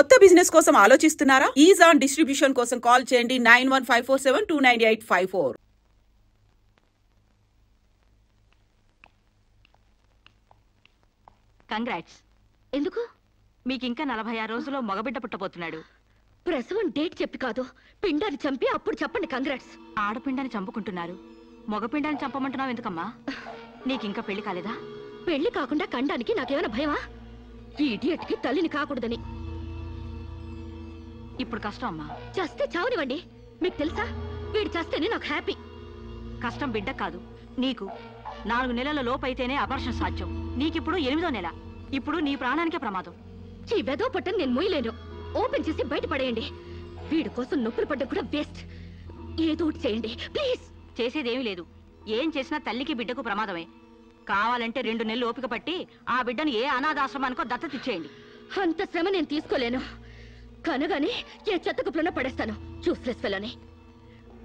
కొత్త బిజినెస్ కోసం ఆలోచిస్తున్నారా? ఈజ్ ఆన్ డిస్ట్రిబ్యూషన్ కోసం కాల్ చేయండి 9154729854. కంగ్రాట్స్. ఎందుకు? మీకింకా 46 రోజుల్లో మగబిడ్డ పుట్టబోతున్నాడు. ప్రసవం డేట్ చెప్పి కాదు, పిండాన్ని చంపి అప్పుడు చెప్పండి కంగ్రాట్స్. ఆడపిండాన్ని చంపుకుంటున్నారు, మగపిండాన్ని చంపమంటున్నావు ఎందుకమ్మా? నీకింకా పెళ్లి కాలేదా? పెళ్లి కాకుండా కండానికి నాకేమైనా భయమా? ఈ ఇడియట్ కి తల్లిని కాకూడదని. ఇప్పుడు కష్టం అమ్మా. చస్తే చావనివ్వండి. మీకు తెలుసా, వీడు చస్తేనే నాకు హ్యాపీ. కష్టం బిడ్డ కాదు నీకు. 4 నెలల లోపైతేనే అపర్షన్ సాధ్యం. నీకిప్పుడు 8వ నెల. ఇప్పుడు నీ ప్రాణానికే ప్రమాదం. ఈ వెదో పట్టని నేను మొయ్యలేను. ఓపెన్ చేసి బయట పడేయండి. వీడి కోసం నొప్పులు పడ్డం కూడా వేస్ట్. ఏదో ఒకటి చేయండి ప్లీజ్. చేసేదేమీ లేదు. ఏం చేసినా తల్లికి బిడ్డకు ప్రమాదమే. కావాలంటే 2 నెలలు ఓపిక పట్టి ఆ బిడ్డను ఏ అనాథాశ్రమానికో దత్తతిచ్చేయండి. అంత శ్రమ నేను తీసుకోలేను. కనగానే ఏ చెత్తకుప్లన పడేస్తాను. చూస్లెస్ ఫెలోని.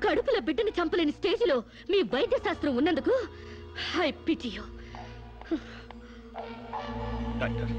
కడుపుల బిడ్డని చంపలేని స్టేజిలో మీ వైద్య శాస్త్రం ఉన్నందుకు ఐ పిటీ యు. డాక్టర్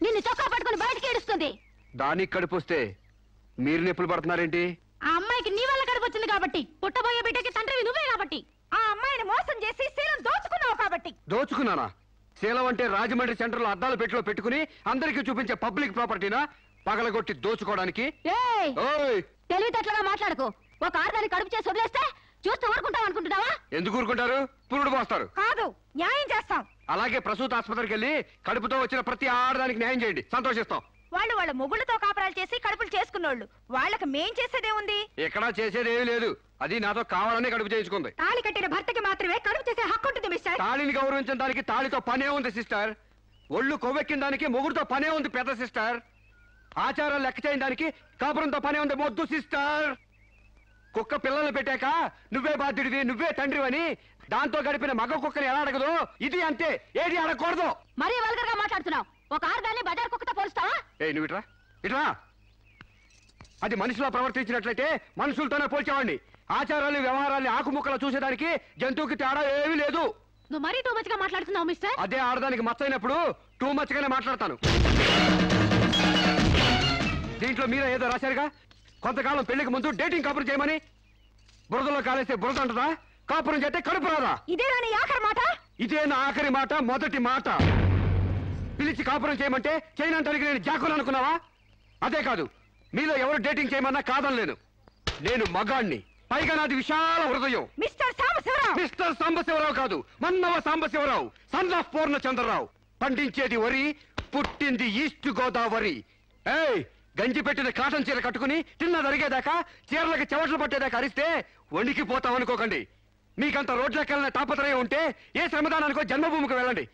నిన్ను చొక్కా పట్టుకుని బయటికి ఏడుస్తుంది. దానికి కడుపుస్తే మీరు నొప్పులు పడుతున్నారేంటి? ఆ అమ్మాయికి నీ వల్ల కడుపు వచ్చింది కాబట్టి, పుట్టబోయే బిడ్డకి తండ్రివి నువ్వే కాబట్టి, ఆ అమ్మాయిని మోసం చేసి శీలం దోచుకున్నావు కాబట్టి. దోచుకున్నానా? శీలం అంటే రాజమండ్రి సెంటర్ లో అద్దాల పెట్టిలో పెట్టుకుని అందరికి చూపించే పబ్లిక్ ప్రాపర్టీనా పగలగొట్టి దోచుకోవడానికి? తెలివితేటలుగా మాట్లాడుకో. ఒక ఆడదాన్ని కడుపు చేసి వదిలేస్తే చూస్తూ ఊరుకుంటాం అనుకుంటున్నావా? ఎందుకు ఊరుకుంటారు? పురుడు పోస్తారు. కాదు, న్యాయం చేస్తాం. అలాగే ప్రసూత ఆసుపత్రికి వెళ్ళి కడుపుతో వచ్చిన ప్రతి ఆడదానికి న్యాయం చేయండి, సంతోషిస్తాం. వాళ్ళు వాళ్ళ మొగుళ్ళతో కాపరాలు చేసి కడుపులు చేసుకున్నోళ్ళు. వాళ్ళకి మేం చేసేదే ఉంది? ఎక్కడా చేసేదేమీ లేదు. అది నాతో కావాలని కడుపు చేయించుకుంది. తాళి కట్టిన భర్తకి మాత్రమే కడుపు చేసే హక్కు ఉంటుంది మిస్టర్. తాళిని గౌరవించిన దానికి తాళితో పనే ఉంది సిస్టర్. ఒళ్ళు కొవ్వెక్కిన దానికి మొగుడుతో పనే ఉంది పెద్ద సిస్టర్. ఆచారాలు లెక్క చేయని దానికి కాపురంతో పనే ఉంది మొద్దు సిస్టర్. కుక్క పిల్లలు పెట్టాక నువ్వే బాధ్యుడివి, నువ్వే తండ్రివని దాంతో గడిపిన మగ కుక్కని ఎలా అడగదు, ఇది అంతే. ఏది అడగకూడదు. మరీ వల్గర్ గా మాట్లాడుతున్నావు. ఒక ఆడదాన్ని బజార్ కుక్కతో పోలుస్తావా? నువ్వు ఇట్రా ఇట్రా. అది మనిషిలో ప్రవర్తించినట్లయితే మనుషులతోనే పోల్చేవాడిని. ఆచారాలు వ్యవహారాలు ఆకుముక్కలు చూసేదానికి జంతువుకి తేడా ఏమీ లేదు. నువ్వు మరీ టూ మచ్ గా మాట్లాడుతున్నావు మిస్టర్. అదే ఆడదానికి మచ్చైనప్పుడు టూ మచ్ గానే మాట్లాడతాను. దీంట్లో మీరే ఏదో రాశారుగా, కొంతకాలం పెళ్లికి ముందు డేటింగ్ కాపురం చేయమని. బురదలో కాలేస్తే బురద అంటదా? కాపురం చేస్తే కడుపు రాదా? ఇదే నా ఆఖరి మాట. ఇదే నా ఆఖరి మాట, మొదటి మాట. పిలిచి కాపురం చేయమంటే చేయనంటానికి నేను జాకులు అనుకున్నావా? అదే కాదు, మీలో ఎవరు డేటింగ్ చేయమన్నా కాదనలేను. నేను మగాణ్ణి, పైగా నాది విశాల హృదయం. మిస్టర్ సాంబశివరావు కాదు, మన్నవ సాంబశివరావు, సన్ ఆఫ్ పూర్ణచంద్రరావు. పండించేది వరి, పుట్టింది ఈస్ట్ గోదావరి. గంజి పెట్టిన కాటన్ చీర కట్టుకుని తిన్నది అరిగేదాకా, చీరలకు చెవట్లు పట్టేదాకా అరిస్తే వణికిపోతాం అనుకోకండి. మీకంత రోడ్లెక్కాలనే తాపత్రయం ఉంటే ఏ శ్రమదానానికో జన్మభూమికి వెళ్ళండి.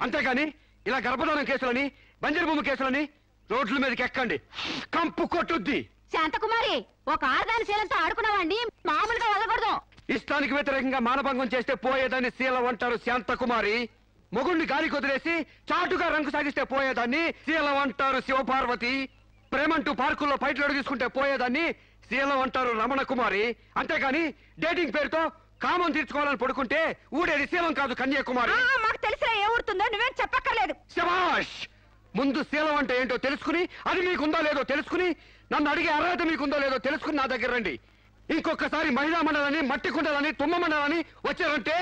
అంతేగాని ఇలా గర్భధానం కేసులని, బంజరు భూమి కేసులని రోడ్ల మీదకి ఎక్కండి, కంపు కొట్టుద్ది. శాంతకుమారి, ఒక ఆడదాని శీలంతో ఆడుకున్నావండి, మామూలుగా వదలకూడదు. ఇష్టానికి వ్యతిరేకంగా మానభంగం చేస్తే పోయేదాన్ని శీలం అంటారు శాంతకుమారి. మొగుణ్ణి గాలి కొదిలేసి చాటుగా రంగు సాగిస్తే పోయేదాన్ని శీలం అంటారు శివపార్వతి. ప్రేమంటూ పార్కుల్లో ఫైట్లు అడుగు తీసుకుంటే పోయేదాన్ని శీలం అంటారు రమణ కుమారి. అంతేగాని డేటింగ్ పేరుతో కామం తీర్చుకోవాలని పడుకుంటే ఊడేది శీలం కాదు కన్యాకుమారి. మాకు తెలిసినా ఏ ఊరుతుందో నువ్వేం చెప్పక్కర్లేదు. శభాష్! ముందు శీలం అంటే ఏంటో తెలుసుకుని, అది మీకుందో లేదో తెలుసుకుని, నన్ను అడిగే అర్హత మీకుందో లేదో తెలుసుకుని నా దగ్గర రండి. ఇంకొకసారి మహిళా మండలని, మట్టి కుండలని, తుమ్మ మండలని వచ్చారంటే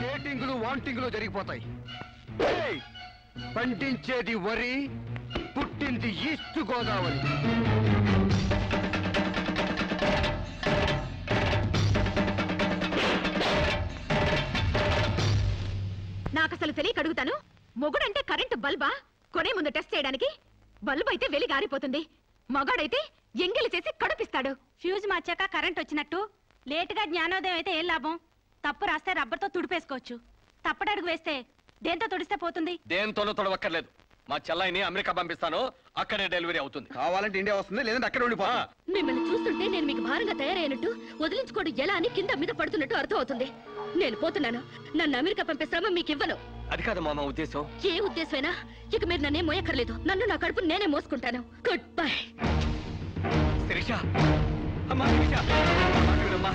డేటింగులు వాంటింగులు జరిగిపోతాయి. పండించేది వరి, పుట్టింది ఈస్ట్ గోదావరి. అసలు తెలియక అడుగుతాను. మొగుడంటే కరెంటు బల్బా? కొనే ముందు టెస్ట్ చేయడానికి. బల్బు అయితే వెలి గారిపోతుంది, మగాడైతే ఎంగిలి చేసి కడుపిస్తాడు. ఫ్యూజ్ మార్చాక కరెంట్ వచ్చినట్టు లేటుగా జ్ఞానోదయం అయితే ఏం లాభం? తప్పు రాస్తే రబ్బర్తో తుడిపేసుకోవచ్చు, తప్పడడుగు వేస్తే దేంతో తుడిస్తే పోతుంది? దేంతోనూ తొడవక్కర్లేదు. మా చెల్లాయిని అమెరికా పంపిస్తాను, అక్కడే డెలివరీ అవుతుంది. కావాలంటే ఇండియా వస్తుంది, లేదంటే అక్కడ ఉండిపో. మిమ్మల్ని చూస్తుంటే నేను మీకు భారంగా తయారైనట్టు, వదిలించుకోవడం ఎలా అని కింద మీద పడుతున్నట్టు అర్థం అవుతుంది. నేను పోతున్నాను. నన్ను అమెరికా పంపే శ్రమ మీకు ఇవ్వను. అది కాదు మా ఉద్దేశం. ఏ ఉద్దేశమైనా ఇక మీరు నన్నే మోయక్కర్లేదు. నన్ను నా కడుపు నేనే మోసుకుంటాను. Good bye. శిరీష, అమ్మా శిరీష, అమ్మా.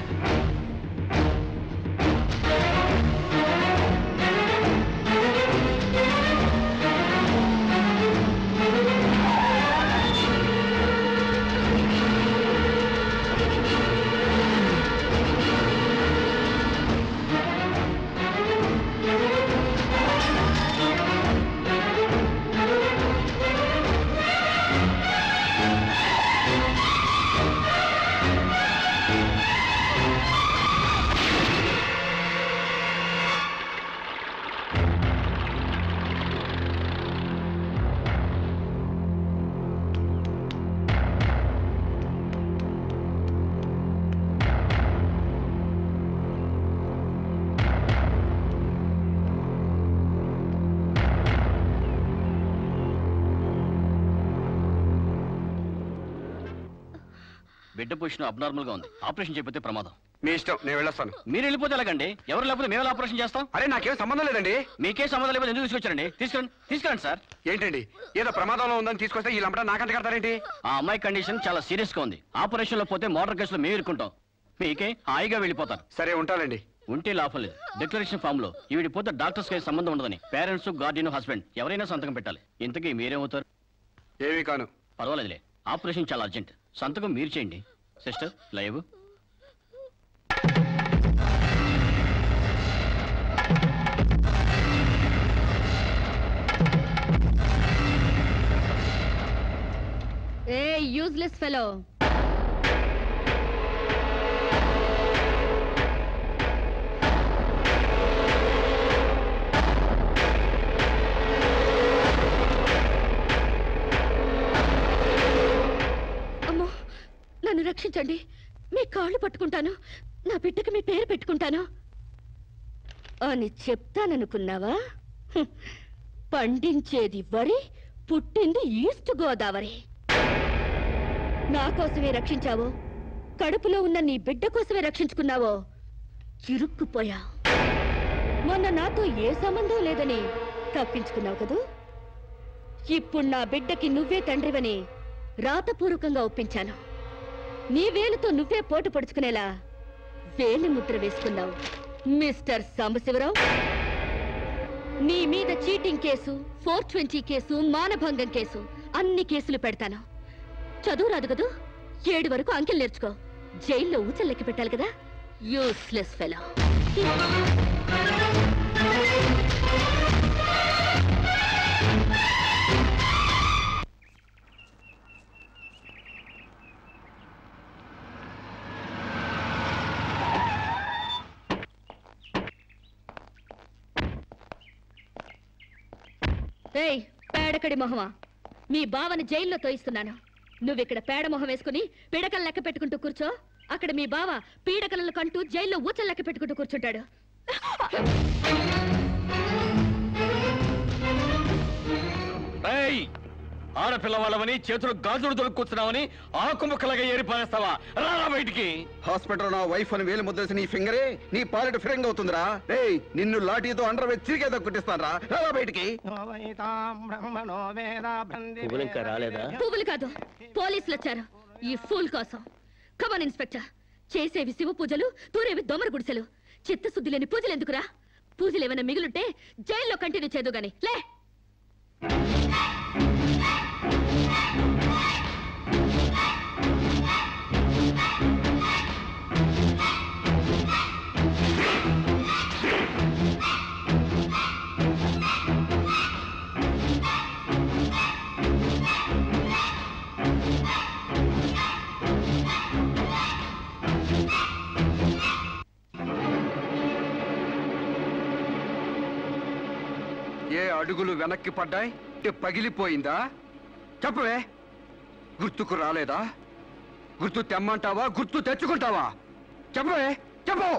బిడ్డ పొజిషన్ అబ్నార్మల్ గా ఉంది. ఆపరేషన్ చేయకపోతే ప్రమాదం. మీ ఇష్టం, నేను వెళ్ళొస్తాను. మీరు వెళ్ళిపోతే ఎలాగండి? ఎవరు లేకపోతే మేము ఆపరేషన్ చేస్తాం. అరే నాకేం సంబంధం లేదండి. మీకే సంబంధం లేకపోతే ఎందుకు తీసుకొచ్చారండి? తీసుకురండి సార్. ఏంటండి ఏదో ప్రమాదంలో ఉందని తీసుకొస్తే ఈ లంపట నాకంటే కడతారేంటి? ఆ అమ్మాయి కండిషన్ చాలా సీరియస్ గా ఉంది. ఆపరేషన్ లో పోతే మోటార్ కేసులో మేము ఇరుక్కుంటాం. మీకే హాయిగా వెళ్ళిపోతారు. సరే ఉంటానండి. ఉంటే లాభం లేదు. డిక్లరేషన్ ఫామ్ లో ఈవిడి పోతే డాక్టర్స్ కి సంబంధం ఉండదని పేరెంట్స్, గార్డియన్, హస్బెండ్ ఎవరైనా సంతకం పెట్టాలి. ఇంతకీ మీరేమవుతారు? ఏమీ కాను. పర్వాలేదులే, ఆపరేషన్ చాలా అర్జెంట్. సంతకం మీరు చేయండి. Sister live. ఏ యూజ్లెస్ ఫెలో, అమ్మో నన్ను రక్షించండి. మీ కాళ్ళు పట్టుకుంటాను, నా బిడ్డకి మీ పేరు పెట్టుకుంటాను అని చెప్తాననుకున్నావా? పండించేది వరి, పుట్టింది ఈస్ట్ గోదావరి. నా కోసమే రక్షించావో, కడుపులో ఉన్న నీ బిడ్డ కోసమే రక్షించుకున్నావో చిరుక్కుపోయా. మొన్న నాతో ఏ సంబంధం లేదని తప్పించుకున్నావు కదూ. ఇప్పుడు నా బిడ్డకి నువ్వే తండ్రివని రాతపూర్వకంగా ఒప్పించాను. నీ వేలుతో నువ్వే పోటు పడుచుకునేలా వేలి ముద్ర వేసుకున్నావు మిస్టర్ సాంబశివరావు. నీ మీద చీటింగ్ కేసు, 420 కేసు, మానభంగం కేసు, అన్ని కేసులు పెడతాను. చదువు రాదు కదూ, 7 వరకు అంకెలు నేర్చుకో. జైల్లో ఊచలు లెక్క పెట్టాలి కదా. Useless fellow. ఏయ్ పేడకడి మొహమా, మీ బావని జైల్లో తోయిస్తున్నాను. నువ్విక్కడ పేడ మొహం వేసుకుని పీడకలు లెక్క పెట్టుకుంటూ కూర్చో. అక్కడ మీ బావ పీడకలను కంటూ జైల్లో ఊచలు లెక్క పెట్టుకుంటూ కూర్చుంటాడు. ఆడపిల్లవాళ్ళమని చేతులు గాజులు దొరుకుతున్నావని ఆకుముక్కలుగా ఏరిపారేస్తావా? రారా బయటికి. హాస్పిటల్ నా వైఫ్ అని వేలు ముద్రేసి నీ ఫింగరే నీ పాలెట్ ఫిరంగ్ అవుతుందిరా. ఏయ్ నిన్ను లాఠీతో అండర్ వేసి చిరిగేదో కుట్టిస్తాను రా. రారా బయటికి. పువ్వులు ఇంకా రాలేదా? పువ్వులు కాదు, పోలీసులు వచ్చారు ఈ ఫూల్ కోసం. Come on inspector. చేసేవి శివ పూజలు, తూరేవి దొమర గుడిసెలు. చిత్తశుద్ధి లేని పూజలు ఎందుకురా? పూజలు ఏమైనా మిగులుంటే జైల్లో కంటిన్యూ చేదు గాని లే. ఏ అడుగులు వెనక్కి పడ్డాయి? పగిలిపోయిందా? చెప్పవే, గుర్తుకు రాలేదా? గుర్తు తెమ్మంటావా, గుర్తు తెచ్చుకుంటావా? చెప్పవే, చెప్పు.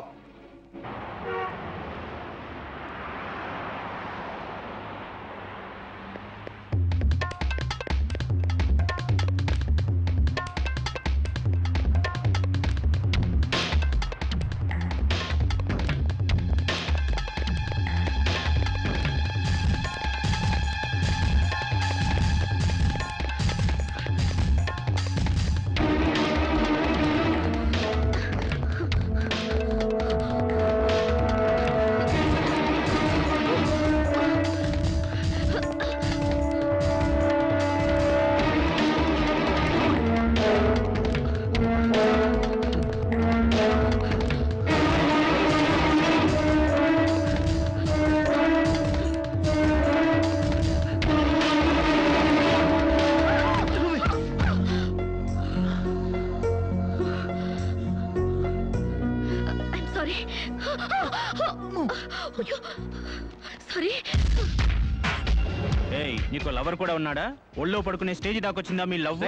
నీకు లవర్ కూడా ఉన్నాడా? ఒళ్ళో పడుకునే స్టేజ్ దాకొచ్చిందా మీ లవ్?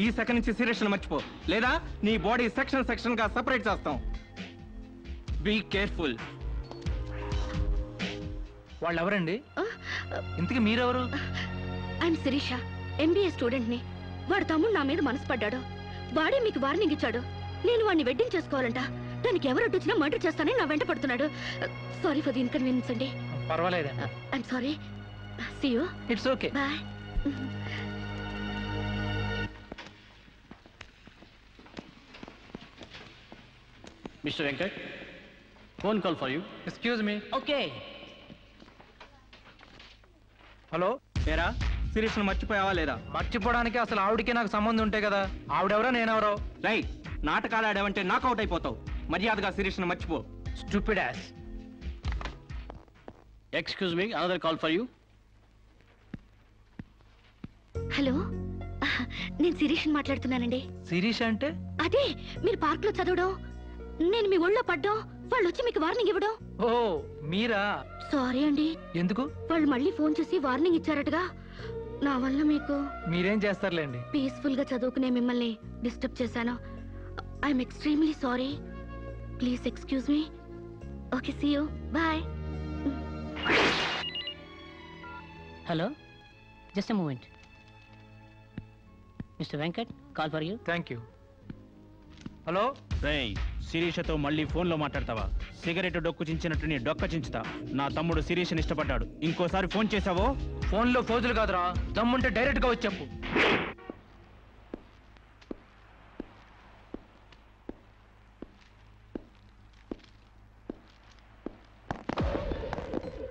ఈ సెకండ్ నుంచి సీరియస్ మర్చిపో, లేదా నీ బాడీ సెక్షన్ గా సెపరేట్ చేస్తాం. Be careful. వాళ్ళు ఎవరండి? ఇంతకీ మీరెవరు? ఐఎమ్ శిరీష, ఎంబీఏ స్టూడెంట్ ని. వాడు తమ్ముడు నా మీద మనసు పడ్డాడు. వాడే మీకు వార్నింగ్ ఇచ్చాడు. నేను వాడిని వెడ్డింగ్ చేసుకోవాలంట. దానికి ఎవరు అడ్డొచ్చినా మర్డర్ చేస్తానని నా వెంట పడుతున్నాడు. సారీ ఫర్ ది ఇన్కన్వీనియన్స్ అండి. పర్వాలేదండి. I'm sorry. See you. It's okay. Bye. Mr. Venkat, phone call for you. Excuse me. Okay. Hello, ఏరా శిరీష్ను మర్చిపోయావా లేదా? మర్చిపోవడానికి అసలు ఆవిడకే నాకు సంబంధం ఉంటే కదా. ఆవిడెవరో నేనెవరో. రైట్, నాటకాలు ఆడావంటే నాకౌట్ అయిపోతావు. మర్యాదగా శిరీష్ను మర్చిపో. Stupid ass. Excuse me, another call for you. హలో, నేను శిరీష్ని మాట్లాడుతున్నానండి. శిరీష్ అంటే? అదే మీరు పార్క్ లో చదవడం, నేను మీ ఒళ్ళో పడ్డం, వాళ్ళు వచ్చి మీకు వార్నింగ్ ఇవ్వడం. ఓ మీరా? సారీ అండి. ఎందుకు? వాళ్ళు మళ్ళీ ఫోన్ చేసి వార్నింగ్ ఇచ్చారటగా. నా వల్ల మీకు. మీరేం చేస్తారులేండి. పీస్ఫుల్ గా చదువుకునే మిమ్మల్ని డిస్టర్బ్ చేశాను. I'm extremely sorry. Please excuse me. Okay, see you. Bye. Hello, just a moment. Mister Venkat, call for you. Thank you. Hello. రేయ్, శిరీషతో మళ్ళీ ఫోన్లో మాట్లాడతావా? సిగరెట్ డొక్కు చించినట్టు నీ డొక్క చించుతా. నా తమ్ముడు శిరీష్ని ఇష్టపడ్డాడు. ఇంకోసారి ఫోన్ చేసావో ఫోన్లో ఫోజులు కాదురా, దమ్ముంటే డైరెక్ట్ గా వచ్చి చెప్పు.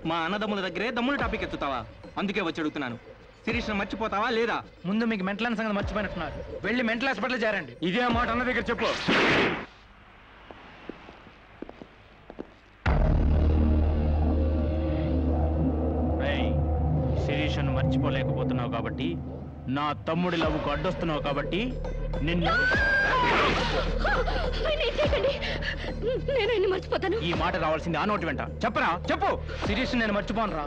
మా అన్నదమ్ముల దగ్గరే దమ్ముల టాపిక్ ఎత్తుతావా? అందుకే వచ్చి అడుగుతున్నాను. శిరీష్ను మర్చిపోతావా లేదా? ముందు మీకు మెంటల్ సంగతి మర్చిపోయినట్టున్నారు. వెళ్ళి మెంటల్ హాస్పిటల్ చేరండి. ఇదే మాట అన్న దగ్గర చెప్పు. శిరీషను మర్చిపోలేకపోతున్నావు కాబట్టి, నా తమ్ముడి లవ్వుకు అడ్డొస్తున్నావు కాబట్టి నిన్ను. నేను మర్చిపోతాను. ఈ మాట రావాల్సింది ఆ నోటి వెంట. చెప్పరా, చెప్పు. శిరీష్ నేను మర్చిపోను రా,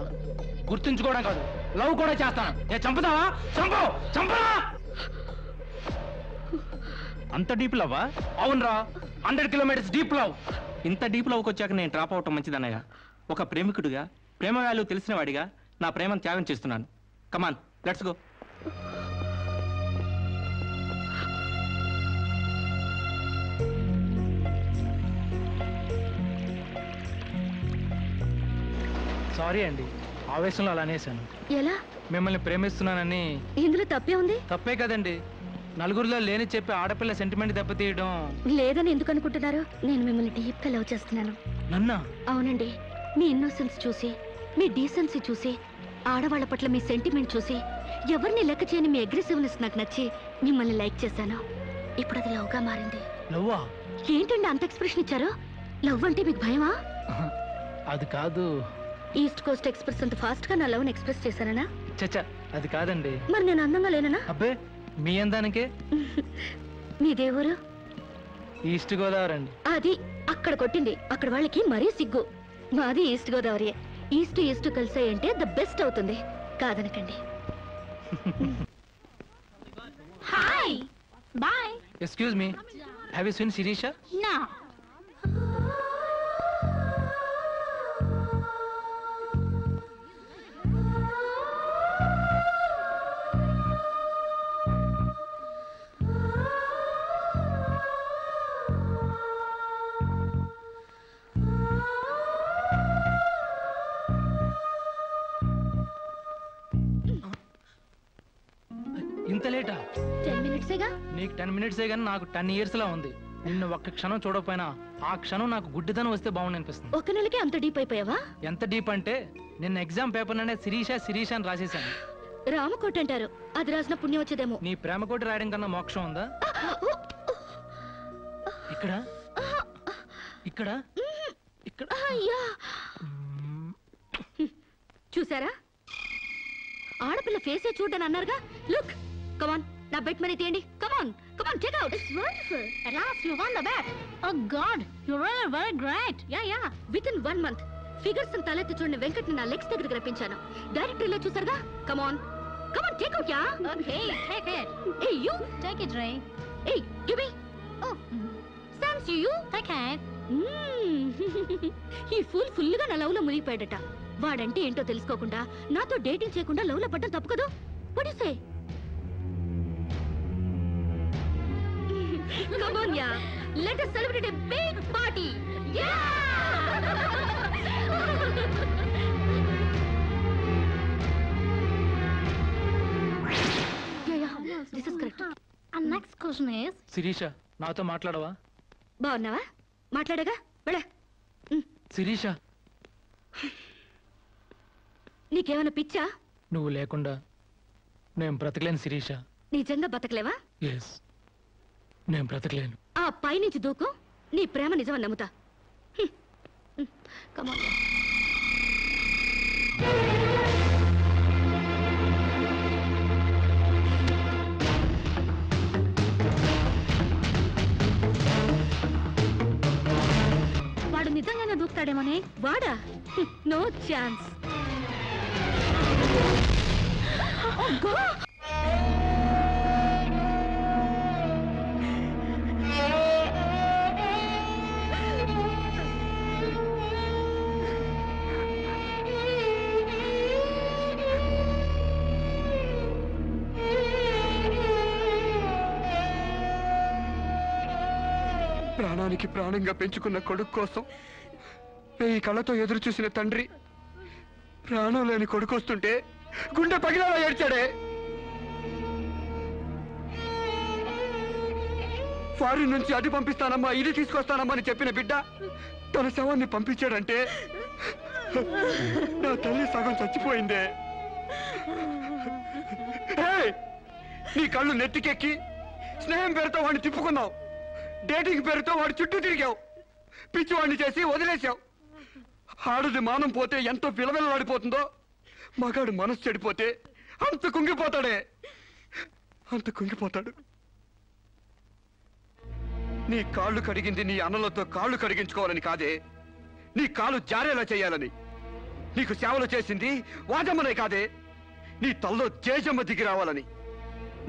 గుర్తుంచుకోవడం కాదు, లవ్ కూడా చేస్తాను. నేను చంపుతావా? చంపు, చంపరా. అంత డీప్ లవ్వా? అవునరా, 100 కిలోమీటర్స్ డీప్ లవ్. ఇంత డీప్ లవ్కి వచ్చాక నేను డ్రాప్ అవటం మంచిదన్నయ్య. ఒక ప్రేమికుడిగా, ప్రేమ వాల్యూ తెలిసిన వాడిగా నా ప్రేమను త్యాగం చేస్తున్నాను. కమాన్, లెట్స్ గో. సారీ అండి, ఆవేశంలో అలా అనేసాను. ఎలా? మిమ్మల్ని ప్రేమిస్తున్నానని. ఇందులో తప్పే ఉంది? తప్పే కదండి, నలుగురిలో లేని చెప్పి ఆడపిల్ల సెంటిమెంట్ దెబ్బతీయడం. లేదని ఎందుకు అనుకుంటున్నారు? నేను మిమ్మల్ని డీప్ గా లవ్ చేస్తున్నాను. నన్నా? అవునండి. మీ ఇన్నోసెన్స్ చూసి, మీ డీసెన్సీ చూసి, ఆడవాళ్ల పట్ల మీ సెంటిమెంట్ చూసి, ఎవరిని లెక్క చేయని మీ అగ్రెసివ్నెస్ నాకు నచ్చి మిమ్మల్ని లైక్ చేశాను. ఇప్పుడు అది లవ్ గా మారింది. లవ్వా? ఏంటండి అంత ఎక్స్ప్రెషన్ ఇచ్చారు? లవ్ అంటే మీకు భయమా? అది కాదు. ఈస్ట్ కోస్ట్ ఎక్స్ప్రెస్ అంత ఫాస్ట్ గా నా లవ్ ని ఎక్స్ప్రెస్ చేశానా? చచ్చా, అది కాదండి. మరి నేను అందంగా లేనా? అబ్బే, మీ అందానికే. మీ దేవురు? ఈస్ట్ గోదావరి అండి. అది అక్కడ కొట్టింది. అక్కడ వాళ్ళకి మరీ సిగ్గు. మాది ఈస్ట్ గోదావరి. ఈస్ట్ కలిసాయంటే ద బెస్ట్ అవుతుంది, కాదనకండి. Hi bye. Excuse me, have you seen Sirisha? No. ఇంత లేటా? 10 minutesగా. నీకు 10 minutesే కానీ నాకు 10 years లా ఉంది. నిన్ను ఒక్క క్షణం చూడకపోయినా ఆ క్షణం నాకు గుడ్డితనం వస్తే బాగుంది అనిపిస్తుంది. ఒక నెలకి అంత డీప్ అయిపోయావా? ఎంత డీప్ అంటే నిన్న ఎగ్జామ్ పేపర్లోనే శిరీష అని రాసేసాను. రామకోట అంటారు, అది రాసిన పుణ్యం వచ్చేదేమో. నీ ప్రేమ కోటి రాయడం కన్నా మోక్షం ఉందా? ఇక్కడ ఇక్కడ ఇక్కడ అయ్యా, చూసారా? ఆడపిల్ల ఫేసే చూడని అన్నారుగా. లుక్, కమాన్, నా బెట్ మనీ తీయండి. Come on come on, take out. It's wonderful. At last you won the bet. Oh God, you're really very great. Yeah. Within 1 month figures తలెత్తి చూడని వెంకట్ని నా లెగ్స్ దగ్గరికి రప్పించాను. డైరెక్ట్ రిలే చూసారుగా. Come on come on, take out. Ya, Okay, take it. Hey you Take it, Ray. Hey give me. Oh, thanks you. take it. ఈ ఫుల్గా నా love లో మునిగిపోయాడట. వాడంటే ఏంటో తెలుసుకోకుండా నాతో డేటింగ్ చేయకుండా లవ్ లో పడ్డం తప్పు కదా. What you say? Come on, yeah. Let us celebrate a big party. Yeah! Yeah. This is correct. And next question is, Sirisha, నాతో మాట్లాడవా? బాగున్నావా? మాట్లాడగా వెళ్ళ. శిరీష, నీకేమైనా పిచ్చా? నువ్వు లేకుండా నేను బ్రతకలేను శిరీష. నిజంగా బతకలేవా? ఎస్, నేను బ్రతకలేను. ఆ పైనుంచి దూకు, నీ ప్రేమ నిజమని నమ్ముతా. Come on. వాడు నిజంగానే దూకుతాడేమోనే. వాడా? No chance. ప్రాణానికి ప్రాణంగా పెంచుకున్న కొడుకు కోసం 1000 కళ్ళతో ఎదురు చూసిన తండ్రి ప్రాణం లేని కొడుకు వస్తుంటే గుండె పగిలేలా ఏడ్చాడే. ఫారిన్ నుంచి అది పంపిస్తానమ్మా ఇది తీసుకొస్తానమ్మా అని చెప్పిన బిడ్డ తన శవాన్ని పంపించాడంటే నా తల్లి సగం చచ్చిపోయిందే. నీ కళ్ళు నెత్తికెక్కి స్నేహం పేరుతో వాడిని తిప్పుకున్నావు, డేటింగ్ పేరుతో వాడి చుట్టూ తిరిగావు, పిచ్చివాడిని చేసి వదిలేశావు. ఆడది మానం పోతే ఎంతో పిలవెలలాడిపోతుందో మగాడు మనసు చెడిపోతే అంత కుంగిపోతాడే, అంత కుంగిపోతాడు. నీ కాళ్ళు కడిగింది నీ అన్నలతో కాళ్ళు కడిగించుకోవాలని కాదే, నీ కాళ్ళు జారేలా చేయాలని. నీకు సేవలు చేసింది వాజమ్మనే కాదే, నీ తల్లో జేజమ్మ దిగి రావాలని.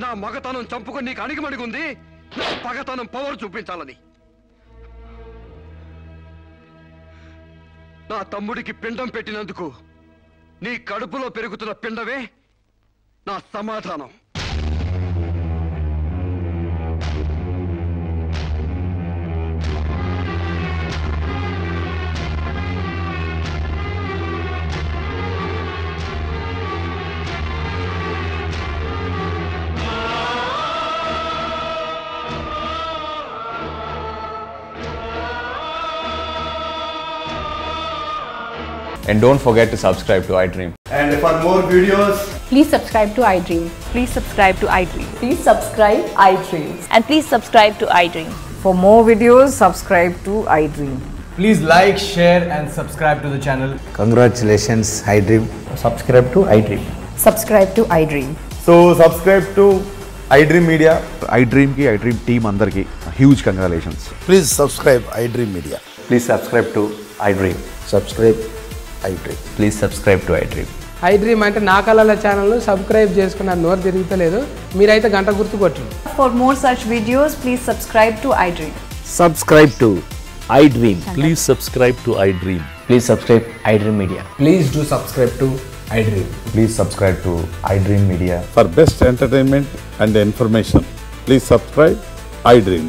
నా మగతనం చంపుకొని నీకు అణిగిమణిగుంది నా పగతనం పవర్ చూపించాలని. నా తమ్ముడికి పిండం పెట్టినందుకు నీ కడుపులో పెరుగుతున్న పిండమే నా సమాధానం. And don't forget to subscribe to iDream. And for more videos, please subscribe to iDream. Please subscribe to iDream. Please subscribe iDream. And please subscribe to iDream. For more videos, subscribe to iDream. please like, share and subscribe to the channel. Congratulations iDream. Subscribe to iDream. Subscribe to iDream. So subscribe to iDream Media. iDream ki iDream team andarki huge congratulations. Please subscribe iDream Media. Please subscribe to iDream. Subscribe iDream. Please subscribe to iDream. iDream అంటే నా కళల channel subscribe చేసుకున్న నోరు తిరుగుతలేదు మీరైతే గంట గుర్తు కొట్టండి. For more such videos, please subscribe to iDream. Subscribe to iDream. Please subscribe to iDream. Please subscribe iDream Media. Please do subscribe to iDream. Please subscribe to iDream Media. For best entertainment and information, please subscribe iDream.